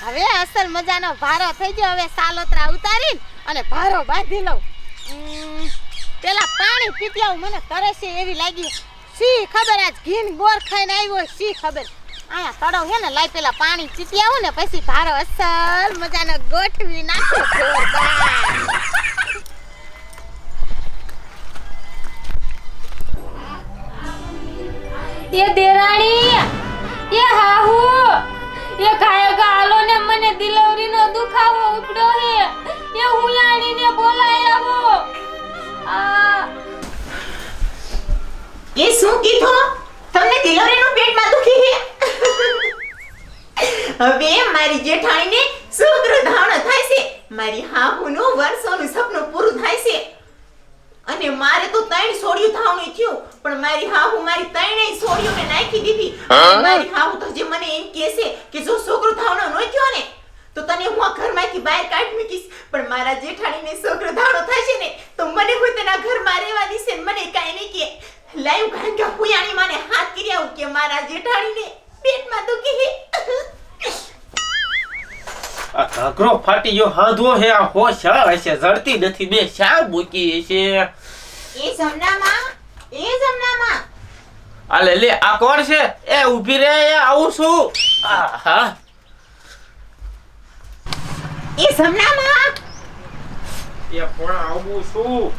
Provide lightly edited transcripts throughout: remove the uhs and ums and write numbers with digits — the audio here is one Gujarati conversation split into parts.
હવે અસલ મજાનો ભારો થઈ ગયો. હવે સાલોતરા ઉતારીને અને ભારો બાંધી લઉં. પેલા પાણી પીતી આવું, મને તરસે એવી લાગી. સી ખબર આજ ઘીન બોર ખાઈને આવ્યો, સી ખબર. આયા તળાવ હે ને, લાઈ પેલા પાણી પીતી આવું ને પછી ભારો અસલ મજાનો ગોઠવી નાખો. એ દેરાણી, એ હાહુ, એ ગાયકા હાલો ને, મને દિલવરીનો દુખાવો ઉપડ્યો હે. એ હુલાણીને બોલાય આવો. એ શું કીધું? તમને દિલવરીનું પેટમાં દુખી હે? હવે મારી જેઠાણીને છોકરો ધાવણો થાય છે. મારી હાહુનું વર્ષોનું સપનું પૂરું થાય છે. અને મારે તો 3 સોડિયું ધાવણું થયું, પણ મારી હાહુ મારી 3 સોડિયુંને નાખી દીધી. મારી હાહુ તો જે મને એમ કહે છે કે જો છોકરો ધાવણો ન થયો ને તો તને હું આ ઘરમાંથી બહાર કાઢી મૂકીશ. પણ મારા જેઠાણીને છોકરો ધાવણો થશે ને તો મને હું તેના ઘરમાં રહેવા દીશે. મને કાંઈ નહીં કે લાઈવ ગાંગા પુયાણી માને હાથ કરી આવું કે મારા જેઠાણીને પેટમાં દુખી હે. આ ઘાઘરો ફાટી ગયો, હાંધવો હે. આ હોશ હશે, જડતી નથી. બે શા મૂકી છે? એ જમનામાં, એ જમનામાં. આ લે લે, આ કોણ છે? એ ઊભી રહે, એ આવું છું. હા, એ જમનામાં. એ પણ આવું છું.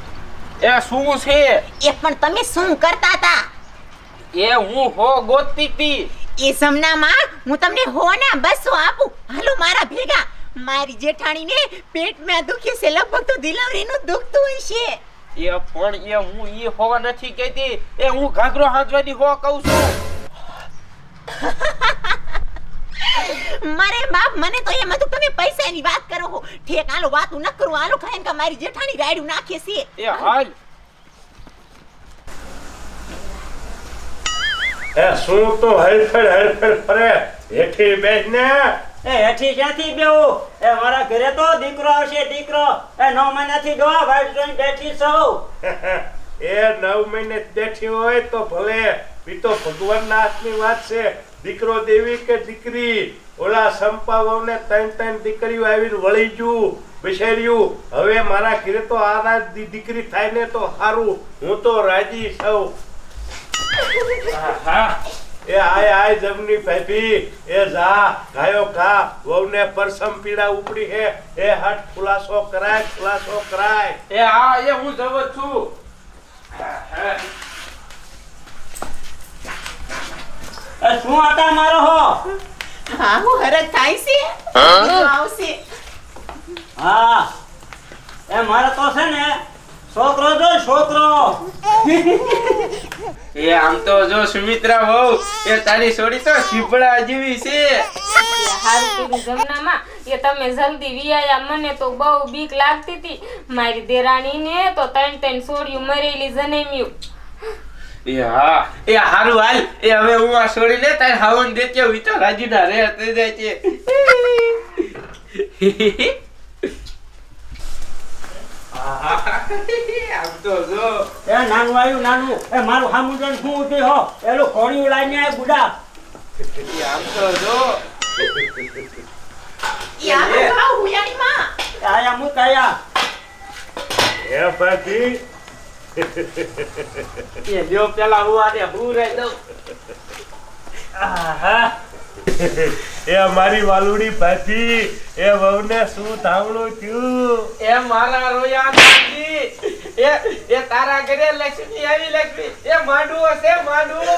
એ શું છે? એ પણ તમે શું કરતા હતા? એ હું હો ગોતતી હતી. એ જમનામાં હું તમને હો ના 200 આપું. હાલો મારા ભેગા. મારી જેઠાણીને પેટમાં દુખે છે, લગભગ તો દિલવરીનું દુખતું હશે. એ પણ એ હું ઈ હોવા નથી કહેતી. એ હું ઘાઘરો હાંચવાની હો કહું છું. મારે બાપ, મને તો એમ હતું તમે પૈસાની વાત કરો હો. ઠેક, હાલો વાતું ન કરું. હાલો ખાઈને કે મારી જેઠાણી રાડ્યું નાખે છે. એ હાલ. એ શું તો હરફળ ફરે? હેઠી બેસ ને. એ હેઠી ક્યાંથી બેહું? એ મારા ઘરે તો દીકરો આવશે, દીકરો. એ 9 મહિનાથી ડોહા વાઈટ જોઈને બેઠી છું. એ 9 મહિને બેઠી હોય તો ભલે, ઈ તો ભગવાનના હાથની વાત છે. દીકરો દેવી કે દીકરી? ઓલા સંપા વહુને 3 દીકરીઓ આવીને વળી ગયું, બિચાર્યું. હવે મારા ઘરે તો આના દીકરી થાય ને તો સારું. હું તો રાજી છું. હા, એ આય જમની ભાભી, એ જા ગાયો ખા. વહુને પરસમ પીડા ઉપડી હે. એ હટ, ખુલાસો કરાય. એ હા, એ હું જવ છું. એ શું આટા મારો હો? હા, હું હરજ થાય છે. આવશે. હા, એ મારે તો છે ને છોકરો જો, છોકરો. એ આમ તો જો સુમિત્રા વહુ, એ તારી છોડી તો શીપડા જેવી છે. હારું કીધું જમનામાં. એ તમે જલ્દી વિયાયા. મને તો બહુ બીક લાગતી હતી. મારી દેરાણીને તો 3 સોડિયું મરેલી જનેમ્યું. એ હા, એ હારું હાલ. એ હવે હું આ છોડીને તાર હાવન દેતી આવું. ઈ તો રાજીના રે થઈ જાય છે. આમ તો જો એ નાનું આવ્યું, નાનું. એ મારું સામું જોઈને શું ઊભી હો? એલું ખોણિયું લાઈને આય બુડા. આમ તો જો એ આનો ભાવ હુયાની માં. આયા મુક આયા. એ ભાભી, એ લ્યો પેલા હું આને હુરાઈ દઉં. આહા. એ મારી વાલુડી ભાભી, એ વહુને શું ધાવણું થયું? એ મારા રોયા નાજી, એ તારા ઘરે લક્ષ્મી આવી. લક્ષ્મી એ માંડવો છે, માંડવો.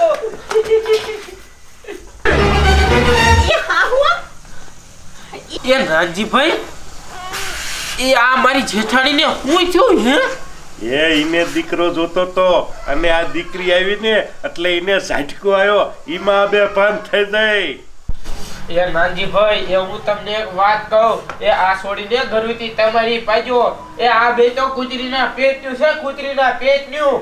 એ હાહુ. એ નાનજીભાઈ, એ આ મારી જેઠાણીને હું થયું હે? એ ઈને દીકરો જોતો તો, અને આ દીકરી આવી ને એટલે ઈને ઝાટકો આવ્યો. ઈમાં બે ભાન થઈ જાય. એ નાનજીભાઈ, એ હું તમને એક વાત કહું. એ આ છોડીને ઘરથી તમારી પાજો. એ આ બે તો કૂતરીના પેટનું છે, કૂતરીના પેટનું.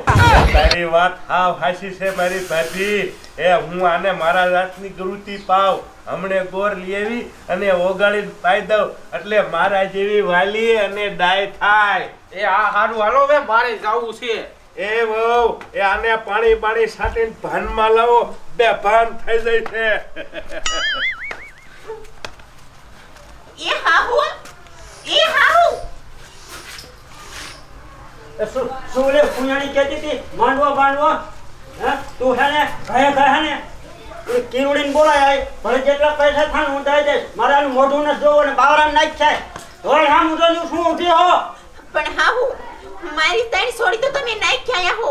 તારી વાત હાવ હાચી છે મારી ભાભી. એ હું આને મારા જાતની ગરુતી પાવ. હમણે ગોર લઈ આવી અને ઓગાળીને પાઈ દઉં એટલે મારા જેવી વાલી અને ડાય થાય. એ આ હારું હાલો, હવે મારે જાવું છે. એ વહુ, એ આને પાણી છાંટીને ભાનમાં લાવો. બે ભાન થઈ જાય છે. શું લે પુયાણી કહેતી હતી માંડવો હે તું હે ને કહે ને કિરુડીને બોલાય ભલે જેટલા પૈસા થાય હું દઈ દઈશ મારે આનું મોઢું ન જોવો ને બાવરામ નાખ છે ધોઈ હા હું જોયું શું ઉઠી હો પણ હાહુ મારી ત્રણ સોડી તો તમે નાખ્યા હો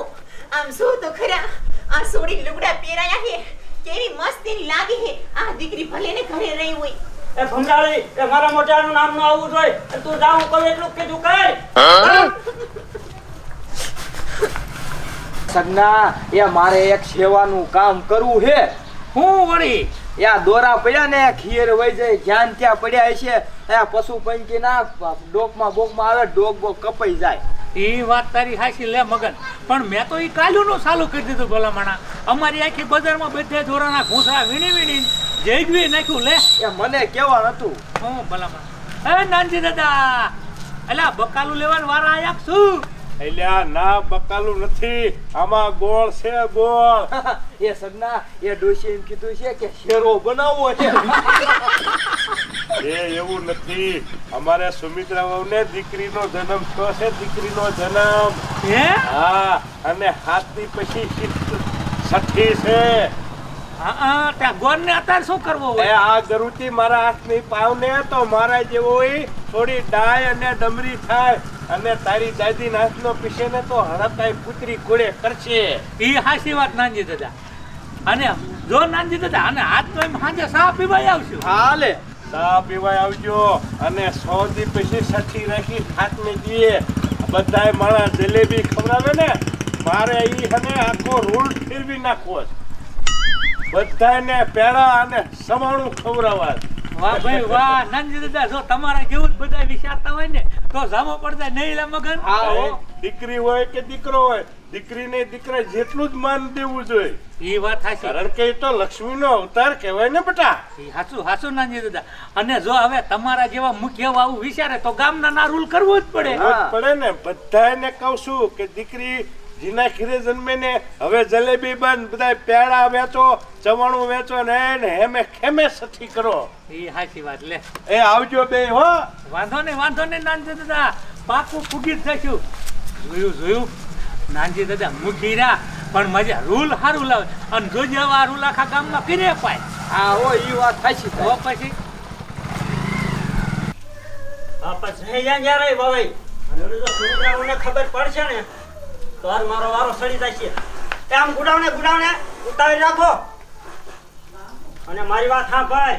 આમ શું તો ખરા આ સોડી લુગડા પહેરાયા હે કેવી મસ્તીની લાગી હે આ દીકરી ભલે ને ઘરે રહી હોય એ ભંડાળી એ મારા મોટાનું નામ ન આવવું જોઈએ અને તું જાઉં કહું એટલું કીધું કર સગના એ મારે એક સેવાનું કામ કરવું હે હું વળી યા દોરા પડ્યા ને ખીર વઈ જાય જ્ઞાન ત્યાં પડ્યા છે આ પશુ પંખી ના ડોકમાં બોકમાં આવે ડોક બોક કપાઈ જાય એ વાત તારી હાચી લે મગન પણ મેં તો ઈ કાલ્યુંનું ચાલુ કરી દીધું ભલા માણા અમારી આખી બજારમાં બધે દોરાના ઘૂંસા વીણી જેગવી નાખ્યું લે એ મને કેવા નતું હું ભલા માણા એ નાનજી દાદા અલા બકાલું લેવાનું વારા આયા શું એલ્યા ના બકાલું નથી આમાં ગોળ છે ગોળ એ સગના એ ડોશી એમ કીધું છે કે શેરો બનાવવો છે એ એવું નથી અમારે સુમિત્રા વહુને દીકરીનો જન્મ થયો છે દીકરીનો જન્મ હે હા અને હાથની પછી છઠ્ઠી છે હા ત્યાં ગોરને અત્યારે શું કરવો એ હોય આ ગરુતી મારા હાથની પાવને તો મારા જેવો હોય થોડી ડાય અને ડમરી થાય અને તારી દાદી હાથનો પીસે ને તો હરતાય પુત્રી કોડે કરશે ઈ હાચી વાત નાનજી દાદા અને જો નાનજી દાદા અને આજ તો એમ સાંજે સા પીવાય આવશું હાલે ચા પીવાય આવજો અને 100 દી પછી છઠ્ઠી રાખી હાથને દીએ બધાય મારા જલેબી ખવડાવે ને મારે ઈ હને આખો રૂલ ફેરવી નાખવો છે બધાને પેડા અને સવાણું ખવડાવવા વાહ ભાઈ વાહ નાનજી દાદા જો તમારા જેવું જ બધા વિચારતા હોય ને તો જામો પડતા નહીં લે મગન હા હો દીકરી હોય કે દીકરો હોય દીકરીને દીકરા જેટલું જ માન દેવું જોઈએ ઈ વાત હાચી કારણ કે એ તો લક્ષ્મીનો અવતાર કહેવાય ને બેટા ઈ હાચું નાનજી દાદા અને જો હવે તમારા જેવા મુખ્ય આવું વિચારે તો ગામના ના રૂલ કરવો જ પડે કરવો જ પડે ને બધાને કહું છું કે દીકરી જીના ખીરે જન્મે ને હવે જલેબી બંધ બધા પેડા વેચો ચવાણું વેચો ને હેમે ખેમે સઠી કરો ઈ હાચી વાત લે એ આવજો બે હો વાંધો નહીં નાનજી દાદા પાકું ફૂગી જ જશું જોયું નાનજી દાદા મુખીરા પણ મજા રૂલ હારું લાવે અને જોજે હવે આ રૂલ આખા ગામમાં ફીરે પાય હા હો ઈ વાત સાચી તો પછી આ પછી જ્યાં રહી ભાઈ અને જો સુમિત્રાઓને ખબર પડશે ને તો આજ મારો વારો સડી જશે આમ ગુડાવને ઉતારી રાખો અને મારી વાત હા ભાઈ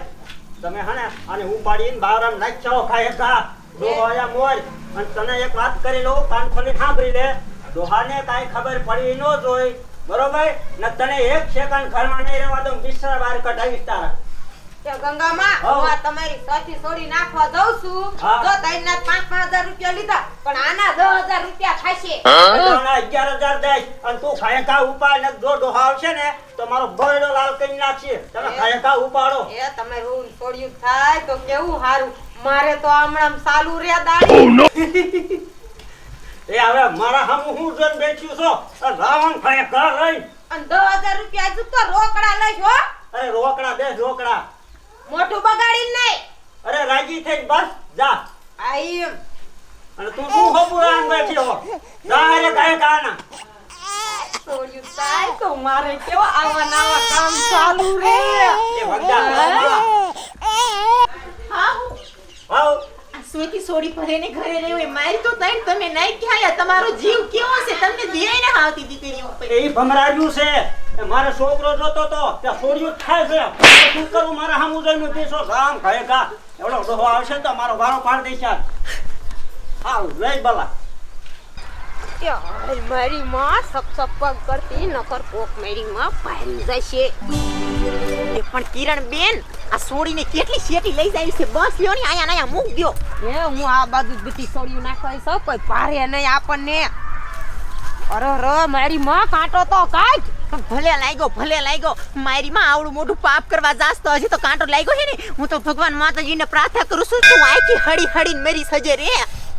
તમે હે ને આને ઉપાડીને બાવરામ નાખ્યો ખાય કા ડોહાયા મોર અને તને એક વાત કરી લઉં કાન ખોલી સાંભળી લે ડોહાને કાંઈ ખબર પડી ન જોઈ બરોબર ને તને એક સેકન્ડ ઘરમાં નહીં રહેવા દઉં બિસ્તરા બહાર કઢાવીશ તારા કે ગંગામાં હા. હું આ તમારી સાથી છોડી નાખવા દઉં છું હા. જો તઈના 5,000 રૂપિયા લીધા પણ આના 10,000 રૂપિયા થશે બધાના 11,000 દઈશ અને તું ખાયકા ઉપાડ ને જો ડોહા આવશે ને તો મારો બળડો લાલ કરી નાખશે તમે ખાયકા ઉપાડો એ તમે રૂમ છોડ્યું થાય તો કેવું હારું મારે તો હમણાં ચાલુ રે દાડી એ હવે મારા હામું હું જોઈને બેઠ્યું છો અને રાવણ ખાયકા લઈ અને 10,000 રૂપિયા હજુ તો રોકડા લઈશ હો અરે રોકડા દે રોકડા મોટું બગાડીને નહીં અરે રાજી થઈ બસ જા આઈ એમ અને તું શું ખબુરાન બેઠી હો જા રે ખાયકા ના છોડ્યું થાય તો મારે કેવા આવા નવા કામ ચાલુ રે એ વગડા હા આવ આ સ્વેતી સોડી ભરે ને ઘરે રહી હોય મારી તો તણ તમે નાખ્યા તમારો જીવ કેવો છે તમને દેય ને આવતી દીકરી ઉપર એ ભમરાડ્યું છે એ મારો છોકરો જોતો તો ત્યાં છોડ્યું થાય છે શું કરું મારા હામું જોઈને બેસો રામ ખાયકા એવડો ડોહો આવશે તો મારો વારો પાડ દે ચાલ આવ લઈ બલા યાર મારી માં સપ પગ કરતી નકર કોક મારી માં પારી જશે એ પણ કિરણ બેન આ સોડીને કેટલી શેટી લઈ જાય છે બસ લ્યો ને આયા મૂક દ્યો એ હું આ બાજુ જ બધી છોડ્યું નાખવાય છે કોઈ પારે નહીં આપણને અરે મારી માં કાંટો તો કાઢ ભલે લાગ્યો મારી માં આવડું મોટું પાપ કરવા જાસ તો હજી તો કાંટો લાગ્યો છે ને હું તો ભગવાન માતાજીને પ્રાર્થના કરું છું તું આખી હડી હડીને મરી સજે રે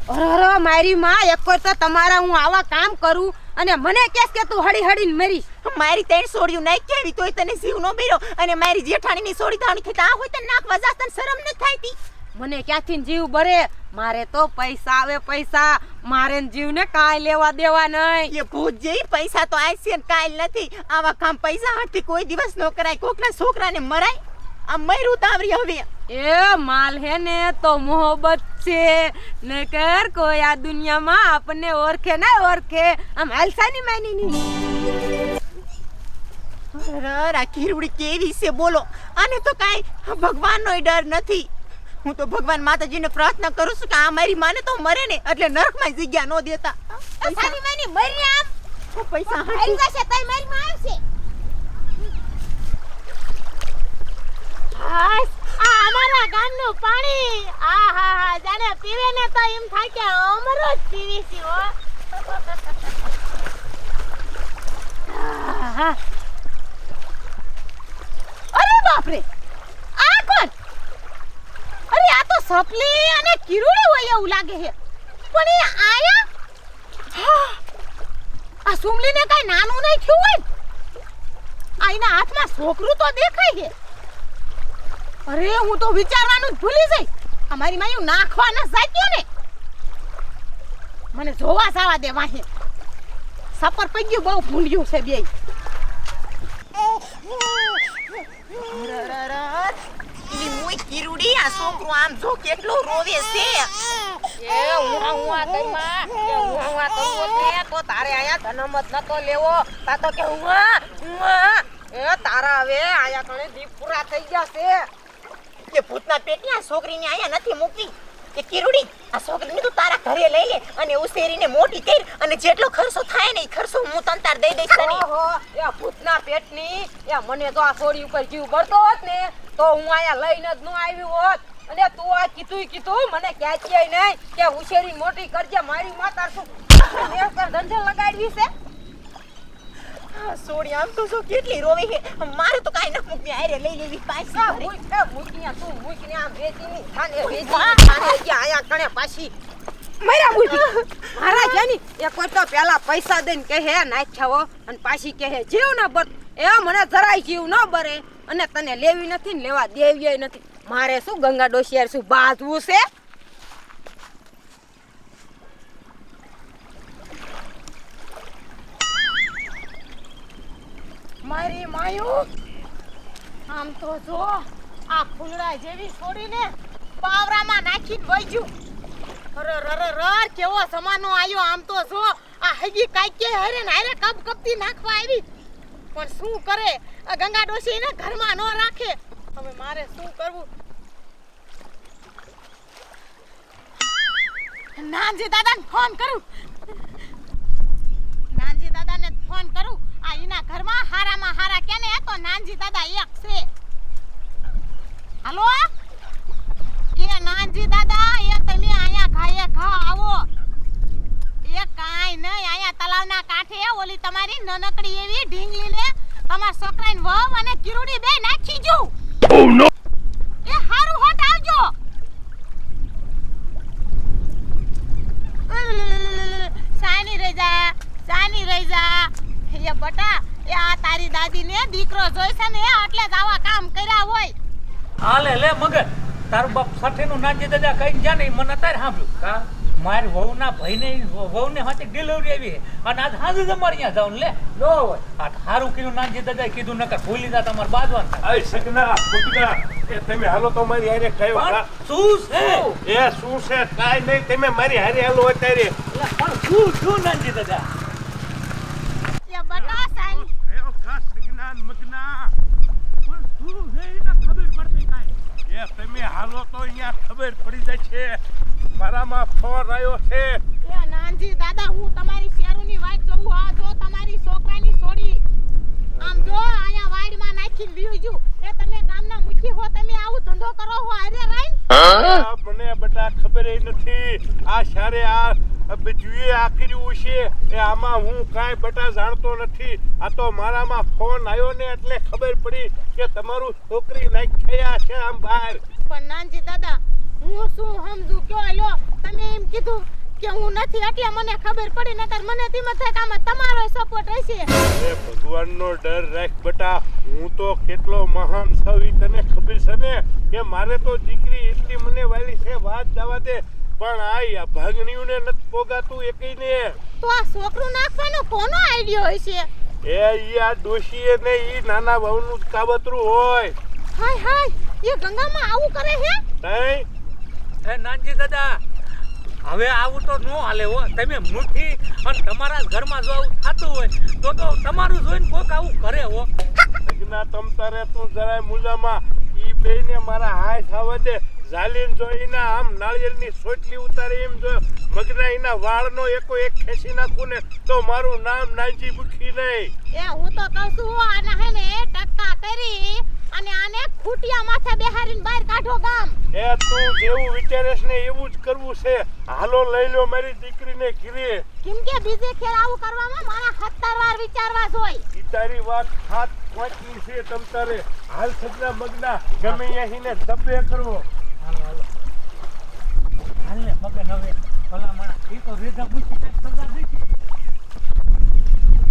અરે મારી માં એક વાર તો તમારા હું આવા કામ કરું અને મને કેસ કે તું હડી હડીને મરીશ મારી ત્રણ સોડિયું નાખ કેવી તોય તને જીવ નો બેરો અને મારી જેઠાણીની સોડી તાણી ખેતા હોય તને નાખવા જાસ તને શરમ ન થાયતી મને ક્યાંથી જીવ ભરે? મારે તો પૈસા આવે પૈસા, મારે જીવને કાંઈ લેવા દેવા નહીં. એ ભૂત જેવી પૈસા તો આયસે ને કાલ નથી. આવા કામ પૈસા હાથથી કોઈ દિવસ ન કરાય. કોકના છોકરાને મરાય. આ મર્યું તાવરી હવે. એ માલ હે ને તો મોહબ્બત છે, નકર કોઈ આ દુનિયામાં આપણને ઓળખે ના ઓળખે. આમ હાલસાની માની આ ખીરવડી કેવી છે બોલો. આને તો કાંઈ ભગવાનનો ડર નથી. હું તો ભગવાન માતાજીને પ્રાર્થના કરું છું કે આ મારી માને તો મરે ને એટલે નરકમાં જગ્યા ન દેતા. સાની માની મરી આમ પૈસા આવી જશે તઈ મારી માં આવશે. હાસ આ અમારા ગામનું પાણી આહા જાણે પીવે ને તો એમ થાય કે અમરો જ પીવી છે હો. આહા. અરે બાપ રે, આ કોણ? અરે આ તો સપલી અને કિરુડી હોય એવું લાગે છે. પણ એ આયા હા, આ સુમલીને કઈ નાનું નહીં થયું હોય. આ એના હાથમાં છોકરું તો દેખાય છે. અરે હું તો વિચારવાનું જ ભૂલી જઈ. અમારી માયું નાખવા ન જાત્યો ને. મને જોવા સાવા દે વાહે. સપર પગ્યું બહુ ભૂંડ્યું છે બેય. ઈ મોય કિરુડી આ છોકરો આમ જો કેટલો રોવે છે. એ ઉવા કઈમાં એ ઉવા તો બોલે તો તારે આયા જન્મ જ નતો લેવો. તા તો કે ઉવા એ તારા હવે આયા કણે દીપ પૂરા થઈ ગયા છે. કે ભૂતના પેટની આ છોકરીને આયા નથી મૂકવી. કે કિરુડી આ છોકરીને તું તારા ઘરે લઈ લે અને ઉછેરીને મોટી કર અને જેટલો ખર્ચો થાય ને એ ખર્ચો હું તંતાર દઈ દઈશ તને. ઓહો એ ભૂતના પેટની એ મને તો આ છોડી ઉપર જીવ બળતો હોત ને તો હું આયા લઈને જ ન આવી હોત. અને તું આ કીધું મને ક્યાંય નહીં કે ઉછેરી મોટી કરજે. મારી માતા શું નેકર ધંધે લગાડવી છે? સોડી આમ તો શું કેટલી રોવે છે. મારે તો કાઈ ન મૂકવી. આરે લઈ લેવી પાછી ઘરે. મૂકીને આમ વેચીની થાને આયા કણે પાછી મર્યા મૂકી. મારા જાની એ કોઈ તો પેલા પૈસા દઈને કહે નાખ્યા હો અને પાછી કહે જીવ ના બર. એ મને જરાય જીવ ન બરે અને તને લેવી નથી ને લેવા દેવી નથી. મારે શું ગંગા ડોશિયાર શું બાજવું છે? મારી માયું આમ તો જો આ ફૂલડા જેવી છોડીને પાવરામાં નાખીને વઈજ્યું. અરે કેવો જમાનો આવ્યો. આમ તો જો આ હગી કાઈકે હરે ને હારે કપ કપતી નાખવા આવી. પણ શું કરે આ ગંગા ડોશી એને ઘરમાં ન રાખે. હવે મારે શું કરવું? નાનજી દાદાને ફોન કરું. નાનજી દાદાને ફોન કરું. આ એના ઘરમાં હારામાં હારા કેને તો નાનજી દાદા એક છે. હાલો એ નાનજી દાદા એ તમે આયા ઘાયે ઘા આવો. એ કાઈ નહીં આયા તલાવના કાંઠે ઓલી તમારી નનકડી એવી ઢીંગલીને તમાર છોકરાને વહુ અને કિરુડી બે નાખી જો. ઓ નો એ હારું હોટ આવજો. સાની રહી જા એ બટા. એ આ તારી દાદીને દીકરો જોઈશે ને એટલે જ આવા કામ કર્યા હોય. હાલે લે મગર તારું બાપ સઠેનું નાનજી દાદા કઈ જા ને મને અત્યારે સાંભળ્યું કા મારી વહુના ભાઈને વહુને હાથે ડિલિવરી આવી છે અને આજ હાજુ તમારે અહીંયા જાવ લે નો હોય. આ હારું કીધું નાનજી દાદાએ કીધું નકર ભૂલી જા તમારે બાજવાન થાય. આય સગના ફૂટના એ તમે હાલો તો મારી હારે કયો શું છે એ શું છે કાઈ નહીં. તમે મારી હારે હાલો અત્યારે. પણ શું નાનજી દાદા એ બટા સાની એઓ કા સગના મગના પણ શું છે એને ખબર પડતી કાંઈ. એ તમે હાલો તો અહીંયા ખબર પડી જાય છે. મારામાં ફોન આવ્યો છે. એ નાનજી દાદા હું તમારી શેરુની વાટ જોઉં. આ જો તમારી છોકરાની છોડી આમ જો આયા વાડમાં નાખીને લીયું જો. એ તમે ગામના મુખી હો, તમે આવું ધંધો કરો હો અરે રાઈ. મને બટા ખબર નથી. આ સારે આ બીજુએ આ કર્યું છે એ આમાં હું કાંઈ બટા જાણતો નથી. આ તો મારામાં ફોન આવ્યો ને એટલે ખબર પડી કે તમારું છોકરી નાખ્યા છે આમ બહાર. પણ નાનજી દાદા હું શું સમજુ કયો લ્યો. તમે એમ કીધું કે હું નથી એટલે મને ખબર પડી. નકર મને તેમ થાય કે આમાં તમારો સપોર્ટ હશે. એ ભગવાનનો ડર રાખ બટા. હું તો કેટલો મહાન છું ઈ તને ખબર છે ને કે મારે તો દીકરી એટલી મને વાલી છે વાત જવા દે પણ આ ભાગણીઓને નથી પોગાતું એકઈને તો આ છોકરું નાખવાનો કોનો આઈડિયો હશે? ઈ આ ડોશીએ ને ઈ નાના વહુનું જ કાવતરું હોય. હાય હાય, એ ગંગામાં આવું કરે હે? નહીં એ નાનજી દાદા હવે આવું તો ન હાલે હો. તમે મુઠ્ઠી અને તમારા ઘરમાં જો આવું થતું હોય તો તમારું જોઈને કોક આવું કરે હો. લગ્ના તમ તારે તું જરાય મુજામાં ઈ બેયને મારા હાથ આવવા દે. ઝાલીને જોઈને આમ નાળિયેરની સોટલી ઉતારી એમ જો મગના એના વાળનો એકો એક ખેંચી નાખું ને તો મારું નામ નાનજી બુખી નહીં. એ હું તો કહું છું આના હે ને ટક્કા કરી અને આને ખૂટિયા માથે બેહારીને બહાર કાઢો ગામ. એ તું જેવું વિચારેશ ને એવું જ કરવું છે. હાલો લઈ લો મારી દીકરીને ઘીરે. કેમ કે બીજે ખેર આવું કરવામાં મારા 17 વાર વિચારવા જોઈ. ઈ તારી વાત હાથ પહોંચી છે તમ તારે. હાલ સગના મગના ગમે અહીંને ધબ્બે કરવો. હાલ ને મગન હવે ભલા માણસ એ તો રેધા બુચી કઈ સજા થઈ છે.